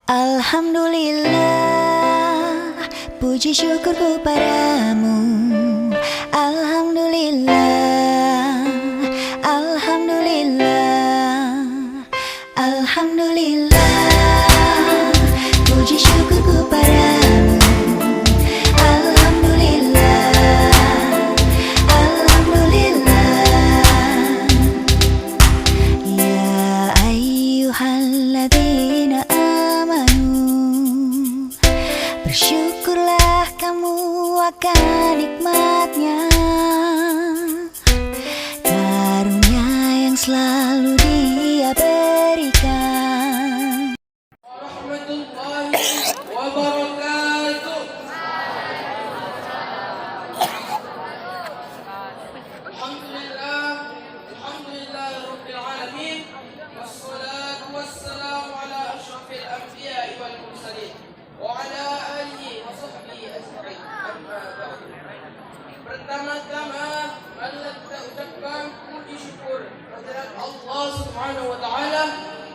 Alhamdulillah, puji syukurku padamu. Alhamdulillah, Alhamdulillah, Alhamdulillah, puji syukurku padamu. Alhamdulillah, Alhamdulillah. Ya ayyuhalladzina bersyukurlah kamu akan nikmatnya, karunia yang selalu Dia berikan. Warahmatullahi wabarakatuh. Alhamdulillah rabbil alamin. Wassalatu wassalamu ala asyrafil anbiya'i wal mursalin wa ala alihi wa sahbihi ajma'in. Amma ba'du. Pertama-tama marilah kita ucapkan puji syukur kehadirat Allah Subhanahu wa taala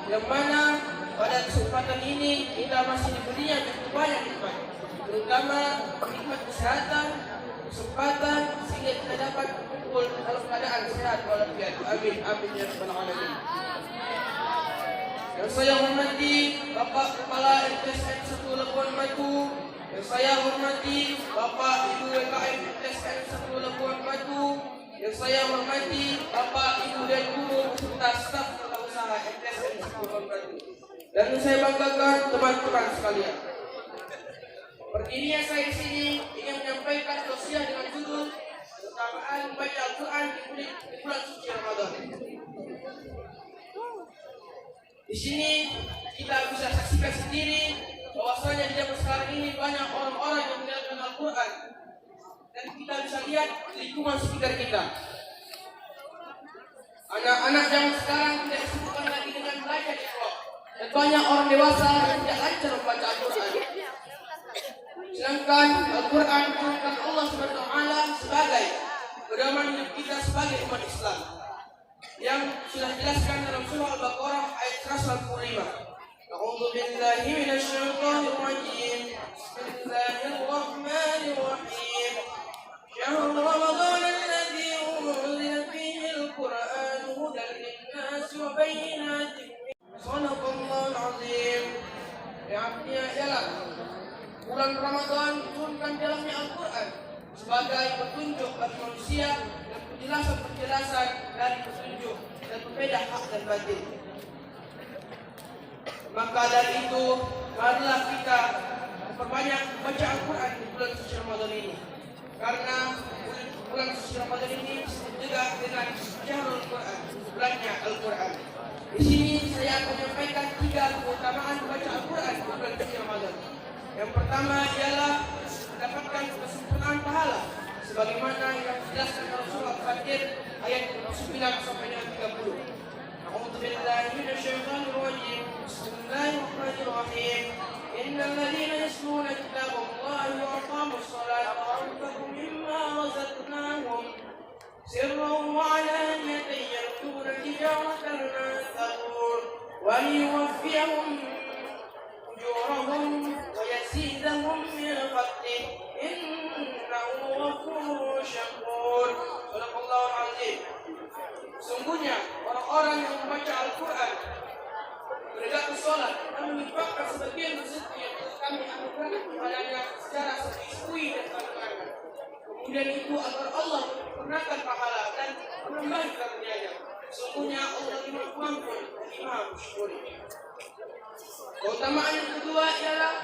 yang mana pada kesempatan ini kita masih diberinya begitu banyak nikmat, terutama nikmat kesehatan, kesempatan sehingga kita dapat berkumpul dalam keadaan sehat walafiat. Amin amin ya rabbal alamin. Yang saya hormati Bapak Kepala MTSN 1 Labuan Batu, yang saya hormati Bapak Ibu WKM MTSN 1 Labuan Batu, yang saya hormati Bapak Ibu dan Guru serta staf tata usaha MTSN 1 Labuan Batu, dan saya banggakan teman-teman sekalian. Berdirinya saya di sini ingin menyampaikan tausiah dengan judul keutamaan membaca Al-Quran di bulan suci Ramadan. Di sini kita bisa saksikan sendiri bahwasanya di zaman sekarang ini banyak orang-orang yang meninggalkan Al-Quran, dan kita bisa lihat di lingkungan sekitar kita. Anak-anak zaman sekarang tidak disibukkan lagi dengan belajar di sekolah, dan banyak orang dewasa yang tidak lancar membaca Al-Quran. Sedangkan Al-Quran diturunkan Allah SWT sebagai pedoman hidup kita sebagai umat Islam, yang sudah dijelaskan dalam surah Al-Baqarah ayat 145. A'udzu billahi minasyaitonir rajim. Bismillahirrahmanirrahim. Syahrul Ramadan alladzi unzila fihi al-Qur'an hudan lin-nasi wa bayyinatin minal shadaqallahul 'azim. Artinya ialah bulan Ramadan diturunkan dalamnya Al-Quran sebagai petunjuk bagi manusia dan penjelasan-penjelasan dari petunjuk dan pembeda hak dan batil. Maka dari itu, marilah kita memperbanyak baca Al-Quran di bulan suci Ramadan ini, karena bulan suci Ramadan ini juga dengan Syahrul Quran, bulannya Al-Quran. Di sini saya akan menyampaikan 3 keutamaan membaca Al-Quran di bulan suci Ramadan. Yang pertama ialah mendapatkan kesempurnaan pahala, sebagaimana yang dijelaskan dalam surah Al-Fatir ayat 9 sampai 30. A'udzu billahi minasyaitonir rajim. Bismillahirrahmanirrahim. Innal ladzina yasluna kitaballahi wa aqamus sholata wa anfaqu mimma razaqnahum sirran wa 'alaniyatan yarjuna tijaratan lan tabur wa liyuwaffiyahum ujurahum wa yazidahum min fadlih innahu ghafurur syakur. Subhanallahul azim. Sungguhnya orang-orang yang membaca Al-Quran, menegakkan sholat, dan menginfakkan sebagian rezeki yang telah kami anugerahkan kepadanya secara sesuai dan terang-terangan, kemudian itu agar Allah menyempurnakan pahala dan menambahi karunia-Nya. Sungguhnya Allah Maha Pengampun dan Maha Syukur. Keutamaan yang kedua ialah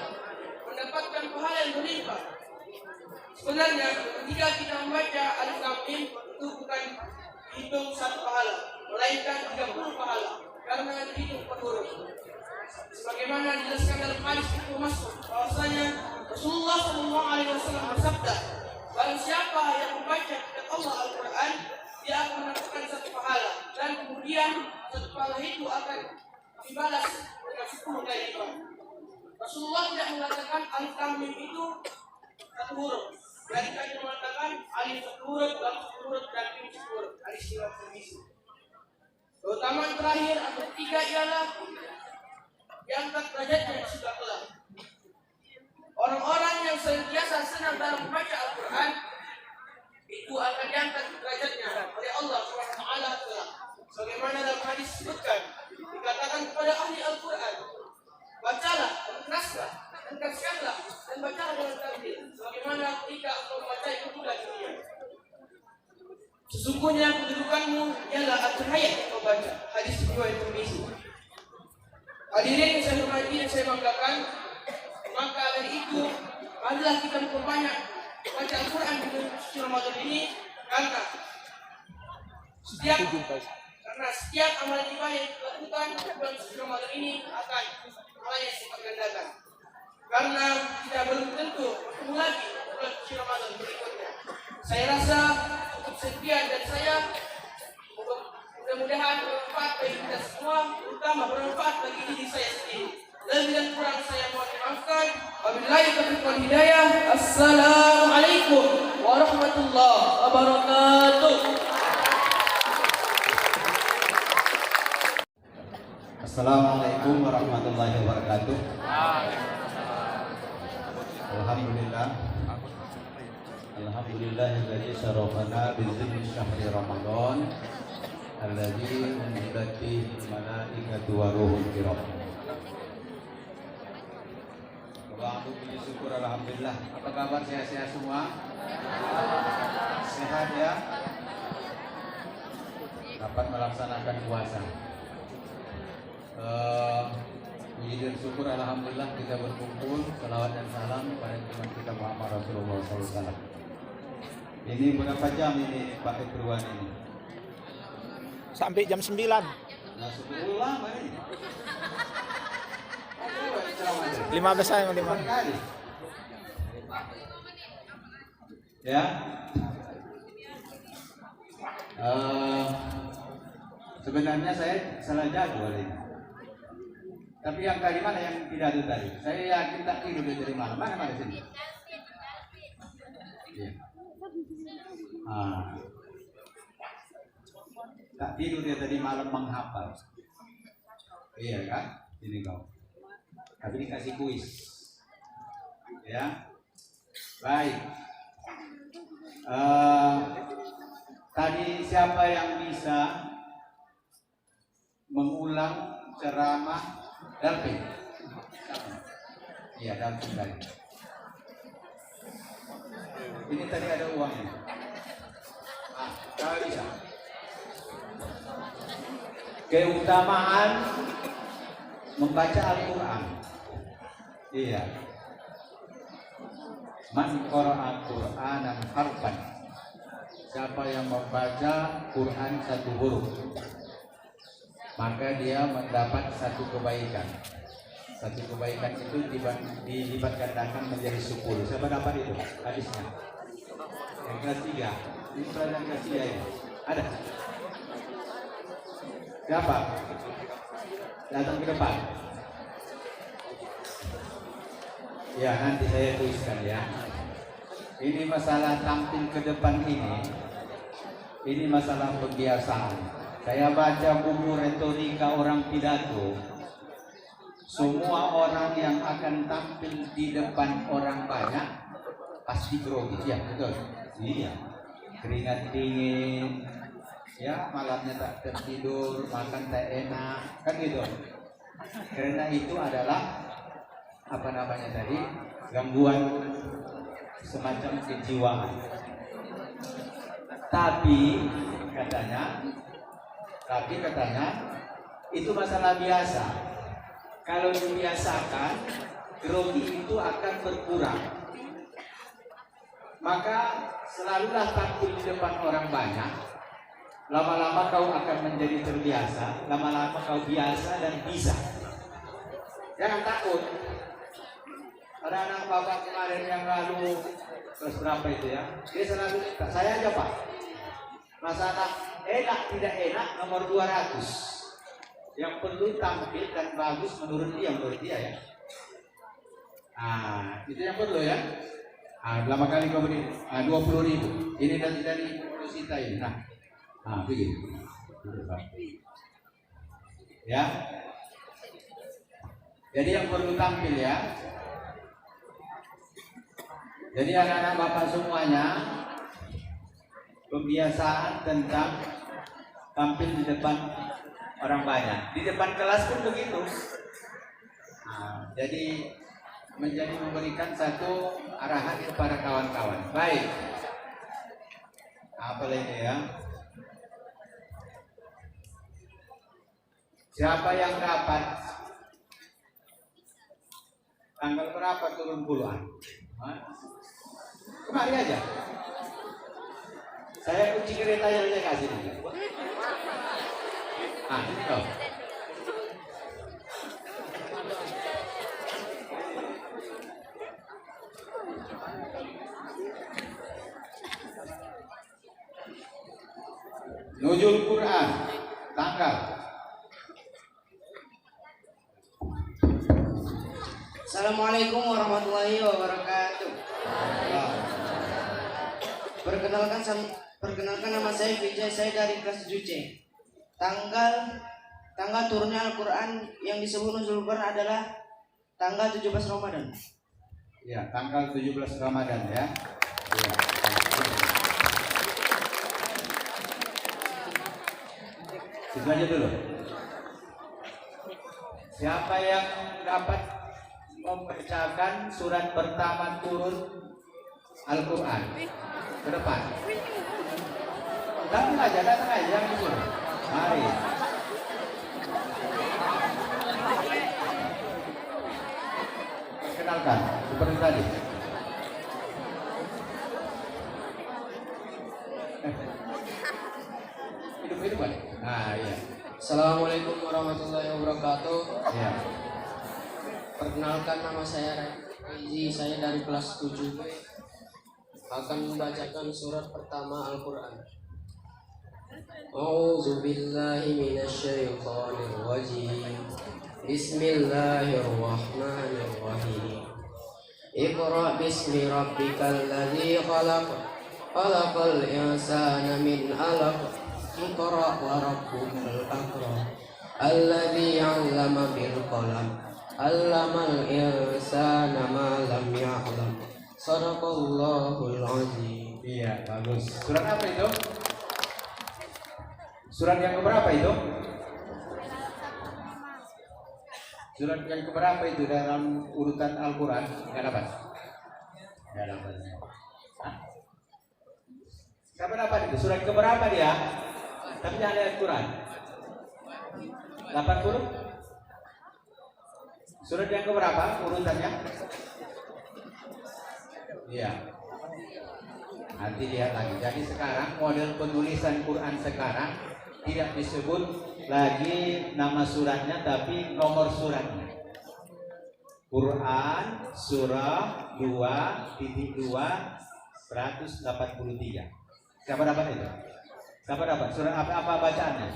mendapatkan pahala yang berlimpah. Sebenarnya ketika kita membaca Alif Lam Mim itu bukan dihitung 1 pahala, melainkan 30 pahala, karena dihitung per huruf. Sebagaimana dijelaskan dalam hadis Ibnu Mas'ud bahwasanya Rasulullah SAW bersabda, barang siapa yang membaca kitab Allah Al-Quran, dia akan mendapatkan 1 pahala, dan kemudian 1 pahala itu akan dibalas dengan 10 kali lipat. Rasulullah tidak mengatakan Alif Lam Mim itu 1 huruf, melainkan dia mengatakan Alif 1 huruf, Lam 1 huruf, dan Mim 1 huruf. Hadis riwayat Tirmizi. Keutamaan terakhir atau ketiga ialah diangkat derajatnya di surga tegaskanlah dan bacalah dengan tertib, sebagaimana ketika engkau membaca itu pula dunia. Sesungguhnya kedudukanmu ialah al-hayat yang kau baca. Hadis riwayat Tirmizi. Hadirin yang saya hormati dan saya banggakan, maka dari itu marilah kita memperbanyak baca Al-Quran di bulan suci Ramadan ini, karena setiap amalan ibadah yang dilakukan di bulan suci Ramadan ini akan pahalanya selipat gandakan. Karena kita belum tentu bertemu lagi bulan suci Ramadan berikutnya. Saya rasa cukup sekian dan saya mudah-mudahan bermanfaat bagi kita semua, terutama bermanfaat bagi diri saya sendiri. Lebih dan kurang saya mohon dimaafkan. Wabillahi taufiq wal hidayah. Assalamualaikum warahmatullahi wabarakatuh. Assalamualaikum warahmatullahi wabarakatuh. Alhamdulillah. Alhamdulillahilladzi syarafana bi dzikri syahri Ramadan alladzi unzilat fihi malaikatu wa ruhul kiram. Bangku puji syukur alhamdulillah. Apa kabar sehat-sehat semua? Sehat ya? Dapat melaksanakan puasa. Puji dan syukur alhamdulillah kita berkumpul, salawat dan salam kepada Tuhan kita Muhammad Rasulullah SAW. Ini berapa jam ini Pak Irwan ini? Sampai jam 9. Nah, 10 lama ini. 15 saya 5 kali. Ya. Sebenarnya saya salah jadwal ini. Tapi yang kali mana yang tidak ada tadi? Saya yakin tak tidur dari malam. Mana sini? Iya. Tak tidur dia tadi malam menghafal. Iya kan? Ini kau. Tapi dikasih kuis. Ya. Baik. Tadi siapa yang bisa mengulang ceramah Dalvin? Iya, Dalvin tadi. Ini tadi ada uangnya. Kalau bisa. Keutamaan membaca Al-Quran. Iya. Man qara'a Qur'anan harfan. Siapa yang membaca Quran satu huruf, maka dia mendapat satu kebaikan. Satu kebaikan itu dilipat gandakan menjadi 10. Siapa dapat itu hadisnya? Yang kelas 3. Ini pelajaran kelas 3 ya. Ada? Siapa? Datang ke depan. Ya, nanti saya tuliskan ya. Ini masalah tampil ke depan ini masalah kebiasaan. Saya baca buku retorika orang pidato. Semua orang yang akan tampil di depan orang banyak pasti grogi. Ya, betul. Iya. Keringat dingin. Ya, malamnya tak tertidur, makan tak enak, kan gitu. Karena itu adalah apa namanya tadi, gangguan semacam kejiwaan. Tapi katanya itu masalah biasa. Kalau dibiasakan, grogi itu akan berkurang. Maka selalulah tampil di depan orang banyak. Lama-lama kau akan menjadi terbiasa. Lama-lama kau biasa dan bisa. Jangan takut. Ada anak bapak kemarin yang lalu kelas berapa itu ya? Dia selalu minta, saya aja Pak. Masalah enak tidak enak nomor 200. Yang perlu tampil dan bagus menurut dia ya. Itu yang perlu ya. Lama kali kau beri 20.000. Ini dari Rosita ini. Begitu. Ya. Jadi yang perlu tampil ya. Jadi anak-anak bapak semuanya kebiasaan tentang tampil di depan orang banyak. Di depan kelas pun begitu. Jadi menjadi memberikan satu arahan kepada kawan-kawan. Baik. Apa lagi ya? Siapa yang dapat tanggal berapa turun puluhan? Hah? Kemari aja. Saya kunci kereta yang saya kasih nih. Ah, ini kau. Nuzul Quran tanggal. Assalamualaikum warahmatullahi wabarakatuh. Perkenalkan nama saya Vijay, saya dari kelas 7C. Tanggal turunnya Al-Quran yang disebut Nuzul Quran adalah tanggal 17 Ramadan. Ya, tanggal 17 Ramadan ya. Ya. Itu aja dulu. Siapa yang dapat membacakan surat pertama turun Al-Quran ke depan? Datang aja, jangan disuruh. Mari. Kenalkan, seperti tadi. Hidup balik. Nah, iya. Assalamualaikum warahmatullahi wabarakatuh. Ya. Perkenalkan nama saya Rezi, saya dari kelas 7B akan membacakan surat pertama Al-Quran. A'udzu billahi minasyaitonir rajim. Bismillahirrahmanirrahim. Iqra bismi rabbikal ladzi khalaq. Khalaqal insana min 'alaq. Iqra wa rabbukal akram. Alladzi 'allama bil qalam. 'Allamal insana ma lam ya'lam. Shadaqallahul 'azim. Iya, bagus. Surat apa itu? Surat yang keberapa itu? Surat yang keberapa itu dalam urutan Al-Quran? Nggak dapat? Nggak dapat. Hah? Siapa dapat itu? Surat keberapa dia? Tapi jangan lihat Quran. 80? Surat yang keberapa urutannya? Iya. Nanti lihat lagi. Jadi sekarang model penulisan Quran sekarang tidak disebut lagi nama suratnya, tapi nomor suratnya. Quran surah 2.2 183. Siapa dapat itu? Siapa dapat? Surah apa bacaannya?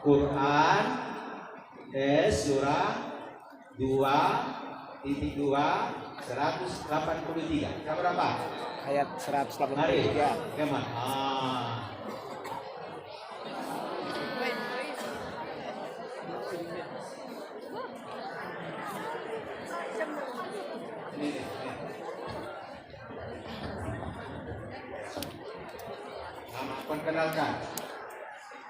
Quran surah 2.2 183. Siapa dapat? Ayat 183. Mari, kemana? Perkenalkan.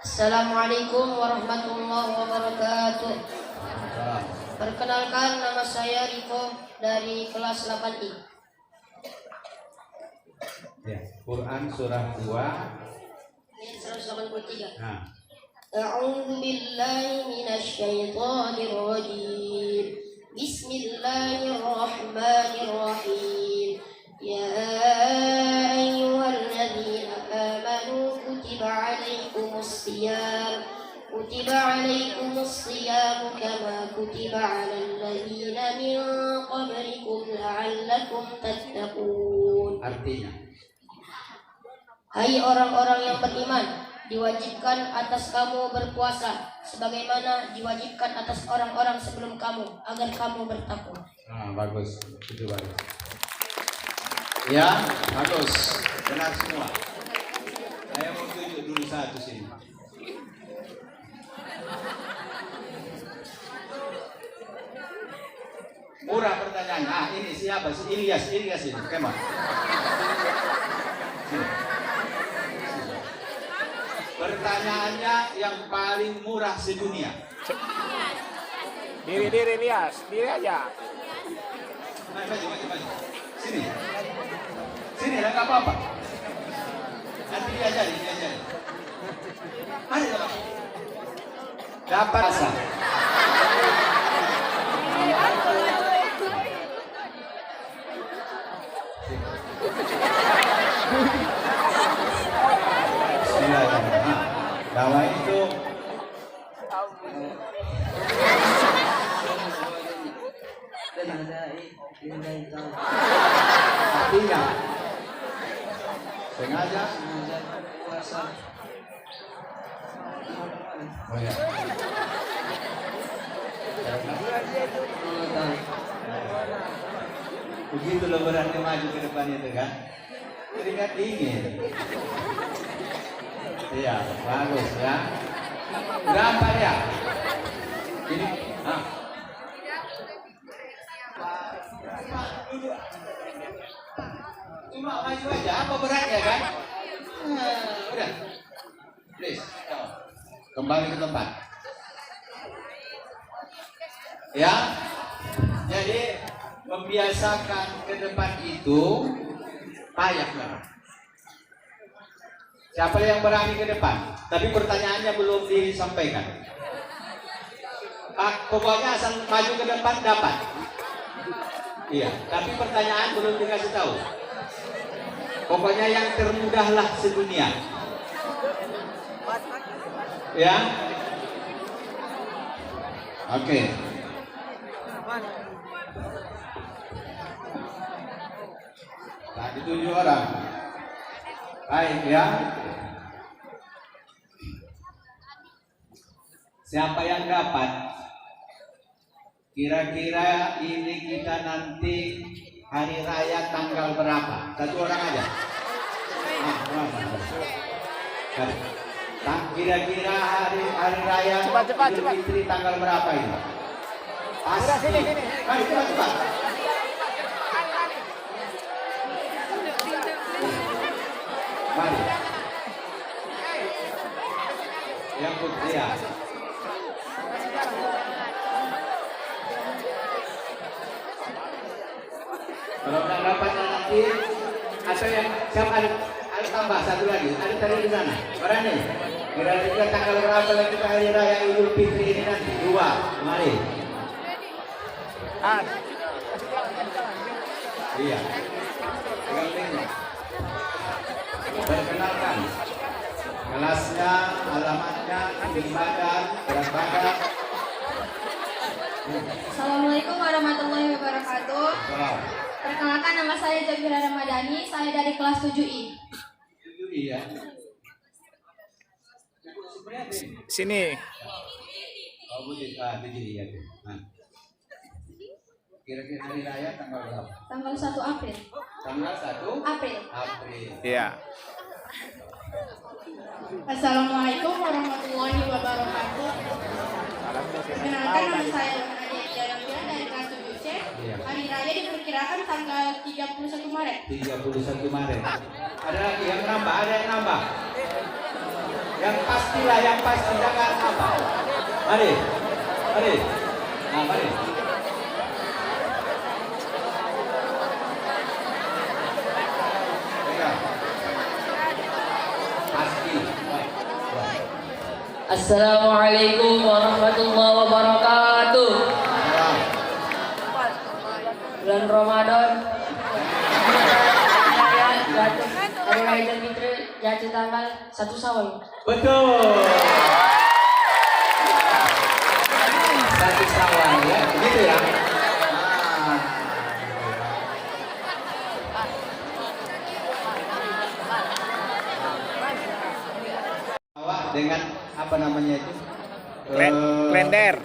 Assalamualaikum warahmatullahi wabarakatuh. Perkenalkan, nama saya Riko dari kelas 8I. Ya, Quran surah 2 ayat 183. Nah. A'udzu billahi minasyaitonir rajim. Bismillahirrahmanirrahim. Ya ayyuhalladzina amanu kutiba 'alaikumus shiyam kama kutiba 'alal ladzina min qablikum la'allakum tattaqun. Artinya, hai orang-orang yang beriman, diwajibkan atas kamu berpuasa sebagaimana diwajibkan atas orang-orang sebelum kamu agar kamu bertakwa. bagus, itu bagus. Ya, bagus, benar semua. Saya mau tunjuk dulu satu sini. Murah pertanyaan. Ini siapa? Si Ilyas ini. Kemana? Sini. Pertanyaannya yang paling murah sedunia. Diri Lias, diri aja. Maju. Sini. Sini lah, nggak apa-apa. Nanti diajarin. Mari teman. Dapat rasa. Bismillahirrahmanirrahim. Bahwa itu artinya sengaja puasa. Oh ya. Begitu lebarannya maju ke depan itu kan, keringat dingin. Iya, bagus ya. Berapa ya? Ini, cuma maju aja, apa beratnya kan? Udah, please, kembali ke tempat. Ya, jadi membiasakan ke depan itu payah banget. Siapa yang berani ke depan? Tapi pertanyaannya belum disampaikan. Pokoknya asal maju ke depan dapat. Iya, tapi pertanyaan belum dikasih tahu. Pokoknya yang termudahlah sedunia. Ya. Oke. Tadi 7 orang. Baik ya. Siapa yang dapat? Kira-kira ini kita nanti hari raya tanggal berapa? Satu orang aja. Kira-kira hari raya Idul Fitri tanggal berapa ini? Pasti. Mari cepat. Mari. Yang putih ya. Kalau nggak dapat nanti atau yang siapa ada tambah satu lagi, ada tadi di sana. Berani? Kira-kira tanggal berapa lagi ke hari raya Idul Fitri ini nanti? 2. Mari. Iya. Pegang. Perkenalkan kelasnya, alamatnya, badan, berat badan. Assalamualaikum warahmatullahi wabarakatuh. Wow. Perkenalkan, nama saya Jabira Ramadhani. Saya dari kelas 7I. 7I ya. Sini. Oh, betul. 7I ya. Kira-kira hari raya tanggal berapa? Tanggal 1 April. Tanggal 1 April. Iya. Assalamualaikum warahmatullahi wabarakatuh. Perkenalkan, nama saya Jabira dari kelas 7C. Hari raya diperkirakan tanggal 31 Maret. 31 Maret. Ada lagi yang nambah? Ada yang nambah? Yang pastilah, yang pasti jangan apa. Mari. Nah, mari. Pasti. Assalamualaikum warahmatullahi wabarakatuh. Bulan Ramadan. Hari Raya Idul Fitri jatuh tanggal 1 Syawal. Betul. 1 Syawal ya, begitu ya. Dengan apa namanya itu? Klender.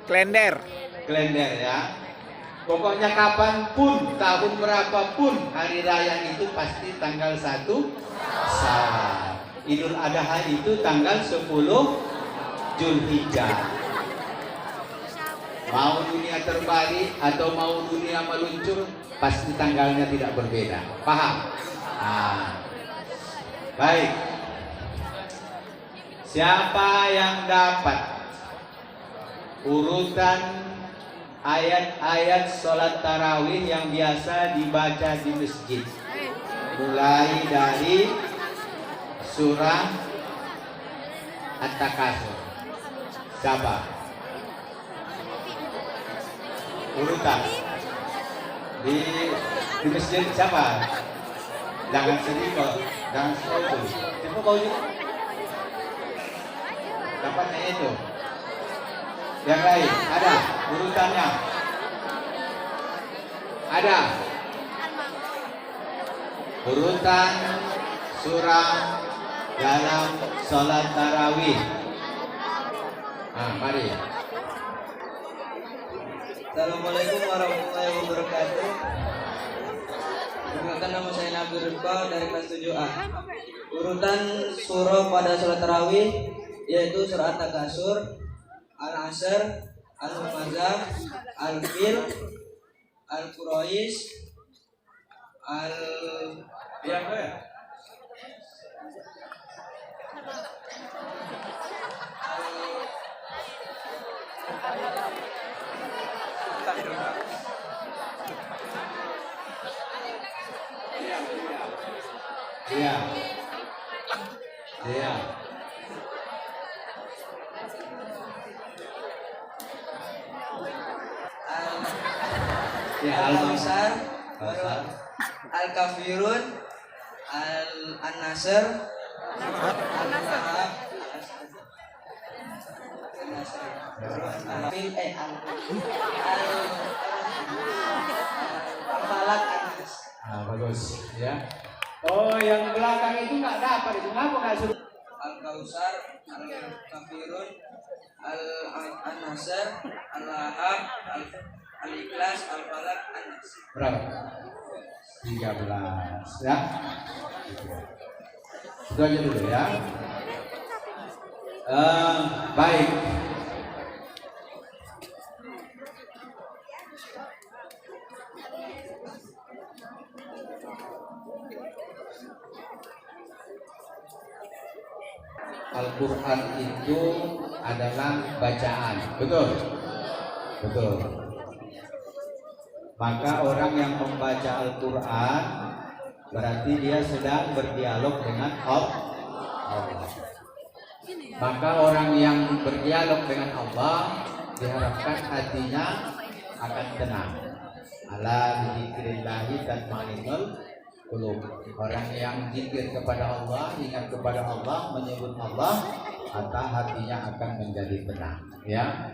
Klender ya. Pokoknya kapanpun, tahun berapapun hari raya itu pasti tanggal 1 Syawal. Idul Adha itu tanggal 10 Zulhijjah. Mau dunia terbalik atau mau dunia meluncur, pasti tanggalnya tidak berbeda. Paham? Nah. Baik. Siapa yang dapat urutan ayat-ayat sholat tarawih yang biasa dibaca di masjid. Mulai dari surah At-Takasur. Siapa? Urutan. Di masjid siapa? Jangan sedih kok. Jangan sedih. Siapa kau juga? Dapatnya itu. Yang lain ada urutannya. Ada urutan surah dalam sholat tarawih. Mari. Assalamualaikum warahmatullahi wabarakatuh. Perkenalkan, nama saya Nabi Rizqa dari kelas 7A. Urutan surah pada sholat tarawih yaitu surah At-Takasur, Al-Asr, Al-Humazah, Al-Fil, Al-Quraish, Iya. Al-Kausar, Al-Kafirun, Al-Nasr, Al-Lahab, Al-Falaq, An-Nas. Bagus ya. Oh, yang belakang itu nggak dapat itu. Kenapa nggak suruh? Al-Kausar, Al-Kafirun, Al-Nasr, Al-Lahab, Al-Ikhlas, Al-Falaq, An-Nas. Berapa? 13 ya. Itu aja dulu ya. Baik. Al-Quran itu adalah bacaan, betul? Betul. Maka orang yang membaca Al-Quran berarti dia sedang berdialog dengan Allah. Maka orang yang berdialog dengan Allah diharapkan hatinya akan tenang. Ala dzikrillahi tatma'innul qulub. Orang yang zikir kepada Allah, ingat kepada Allah, menyebut Allah, maka hatinya akan menjadi tenang. Ya.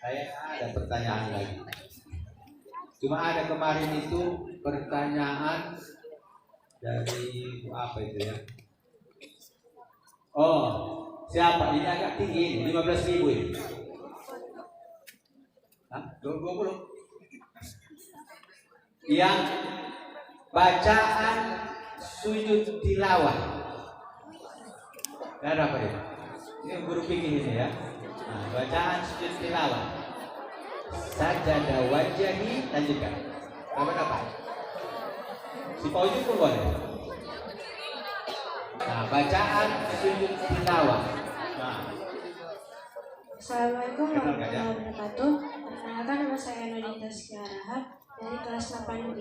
Saya ada pertanyaan lagi. Cuma ada kemarin itu pertanyaan dari apa itu ya? Oh, siapa? Ini agak tinggi, 15.000 ini. Hah? 20? Yang bacaan sujud tilawah. Ada apa ini? Ini guru fikih ini ya. Nah, bacaan sujud tilawah. Sajada wajahi, lanjutkan. Apa? Si Pauju pun boleh. Nah, bacaan sujud tilawah. Nah. Assalamualaikum warahmatullahi wabarakatuh. Perkenalkan, nama saya Nodita Sekiarahat dari kelas 8B.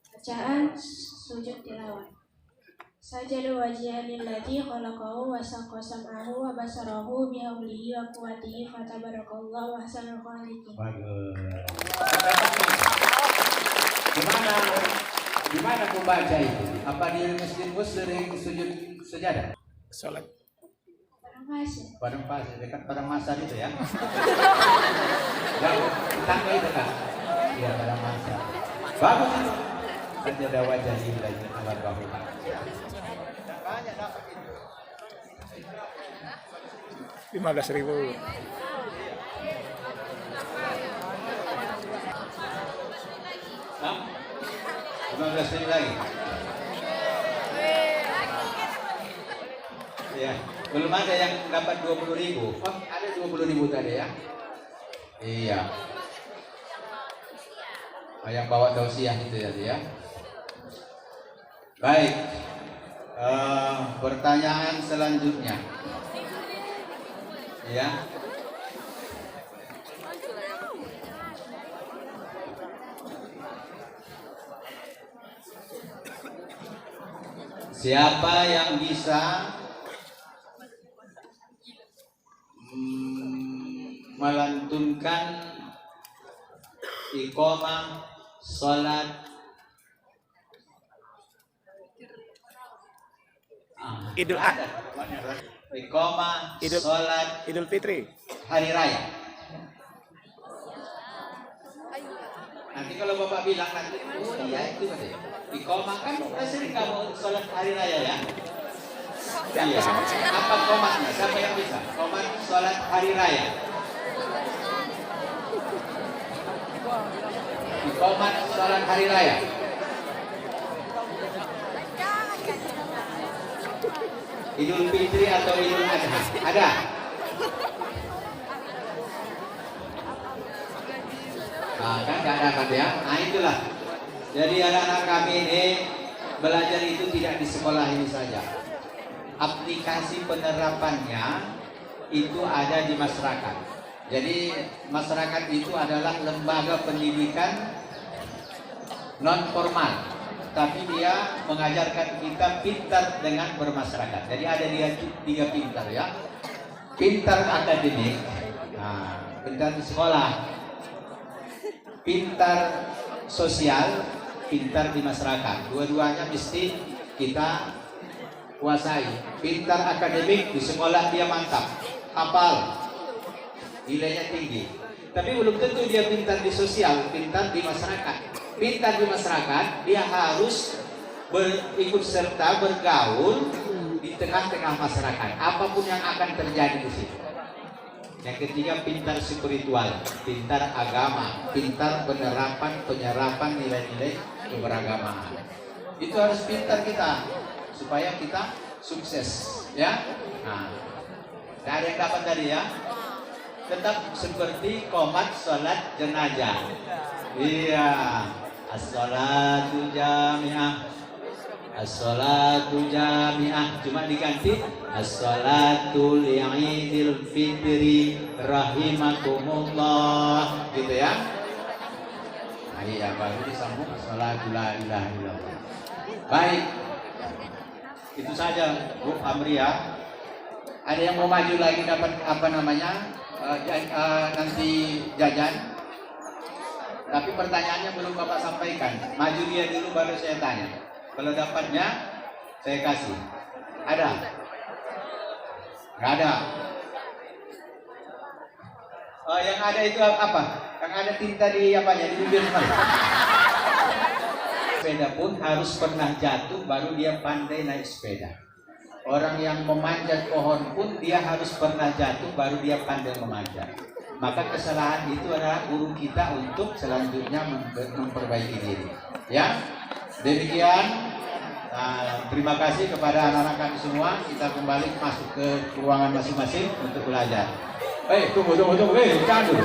Bacaan sujud tilawah. Sajada wajhihi lilladzi khalaqahu wa saqqa sam'ahu wa basarahu bihaulihi wa quwwatihi fatabarakallahu ahsanul khaliqin. Gimana membaca itu? Apa di masjid sering sujud sejadah? Sholat. Padang pasir, dekat padang masar itu ya? Yang tangga itu kan? Iya, padang masar. Bagus itu. Sajada wajhihi lilladzi khalaqahu. Banyak dapat itu. 15.000. Hah? 15.000 lagi. Ya, belum ada yang dapat 20.000. Oh, ada 20.000 tadi ya? Iya. Oh, yang bawa tausiah itu tadi ya. Baik. Pertanyaan selanjutnya. Ya. Siapa yang bisa melantunkan iqamah salat Idul iqamah Idul- salat Idul Fitri. hari raya? Nanti kalau Bapak bilang nanti, oh iya itu tadi. Iqamah kan sering kamu salat hari raya ya? Iya. Apa komatnya? Siapa yang bisa? Komat salat hari raya. Komat salat hari raya. Idul Fitri atau Idul Adha? Ada? Nah, kan nggak ada kan ya? Nah itulah. Jadi anak-anak kami ini belajar itu tidak di sekolah ini saja. Aplikasi penerapannya itu ada di masyarakat. Jadi masyarakat itu adalah lembaga pendidikan non formal, tapi dia mengajarkan kita pintar dengan bermasyarakat. Jadi ada dia tiga pintar ya. Pintar akademik, nah, pintar di sekolah, pintar sosial, pintar di masyarakat. Dua-duanya mesti kita kuasai. Pintar akademik di sekolah dia mantap, hafal, nilainya tinggi. Tapi belum tentu dia pintar di sosial, pintar di masyarakat. Pintar di masyarakat, dia harus berikut serta bergaul di tengah-tengah masyarakat. Apapun yang akan terjadi di situ. Yang ketiga, pintar spiritual, pintar agama, pintar penyerapan nilai-nilai keberagamaan. Itu harus pintar kita supaya kita sukses, ya. Nah, ada yang dapat tadi ya. Tetap seperti qomat salat jenazah. Iya, as-salatu jami'ah. As-salatu jami'ah, cuma diganti as-salatu li'idil fitri rahimakumullah, gitu ya. Nah, iya, baru disambung as-salatu la ilaha illallah. Baik, itu saja Bu Amria. Ada yang mau maju lagi dapat apa namanya nanti jajan? Tapi pertanyaannya belum Bapak sampaikan. Maju dia dulu baru saya tanya. Kalau dapatnya saya kasih. Ada? Nggak ada. Oh, yang ada itu apa? Yang ada tinta di apanya? Di bibir mana? Sepeda pun harus pernah jatuh baru dia pandai naik sepeda. Orang yang memanjat pohon pun dia harus pernah jatuh baru dia pandai memanjat. Maka kesalahan itu adalah guru kita untuk selanjutnya memperbaiki diri. Ya, demikian. Terima kasih kepada anak-anak kami semua. Kita kembali masuk ke ruangan masing-masing untuk belajar. Tunggu. Jangan dulu.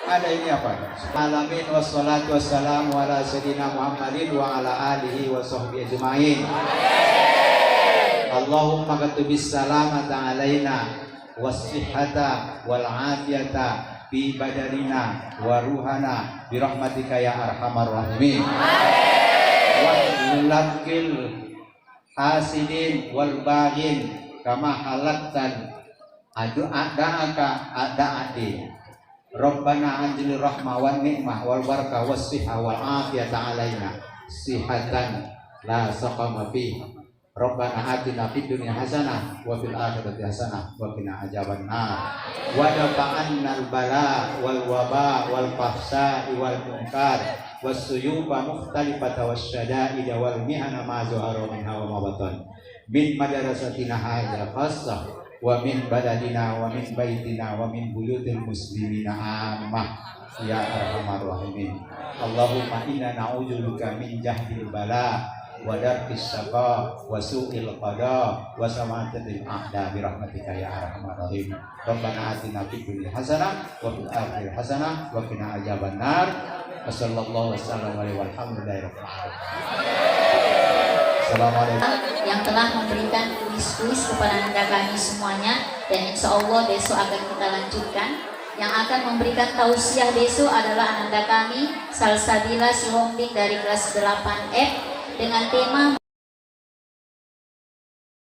Ada ini apa? Alamin wassalatu wassalamu ala sayyidina Muhammadin wa ala alihi wa sahbihi ajma'in. Allahumma katubis salamata alaina was-sihhata wal afiyata bi badanina wa ruhana bi rahmatika ya arhamar rahimin. Wa lakil hasidin wal baghin kama halaktan ada'aka ada'adi. Rabbana anjil rahmah wan ni'mah wal barakah was sihha wal afiyata alaina sihatan la saqama fiha. Rabbana atina fid dunya hasanah wa fil akhirati hasanah wa qina adzabannar. Wa dafa'annal bala wal waba wal fahsya wal munkar was suyuba mukhtalifata wasyada'id wal mihana ma zahara minha wa ma batan. Min madarasatina hadza khassah wa min baladina wa min baitina wa min buyutil muslimina ammah ya arhamar rahimin. Allahumma inna na'udzubika min jahdil bala wa darkis syaqa wa su'il qada wa samatatil a'da bi rahmatika ya arhamar rahim. Rabbana atina fid dunya hasanah wa fil akhirati hasanah wa qina adzabannar. Wassallallahu wasallam alaihi walhamdulillahi rabbil alamin. Assalamualaikum. Yang telah memberikan kuis-kuis kepada anda kami semuanya, dan insya Allah besok akan kita lanjutkan. Yang akan memberikan tausiah besok adalah ananda kami Salsabila Sihombing dari kelas 8F dengan tema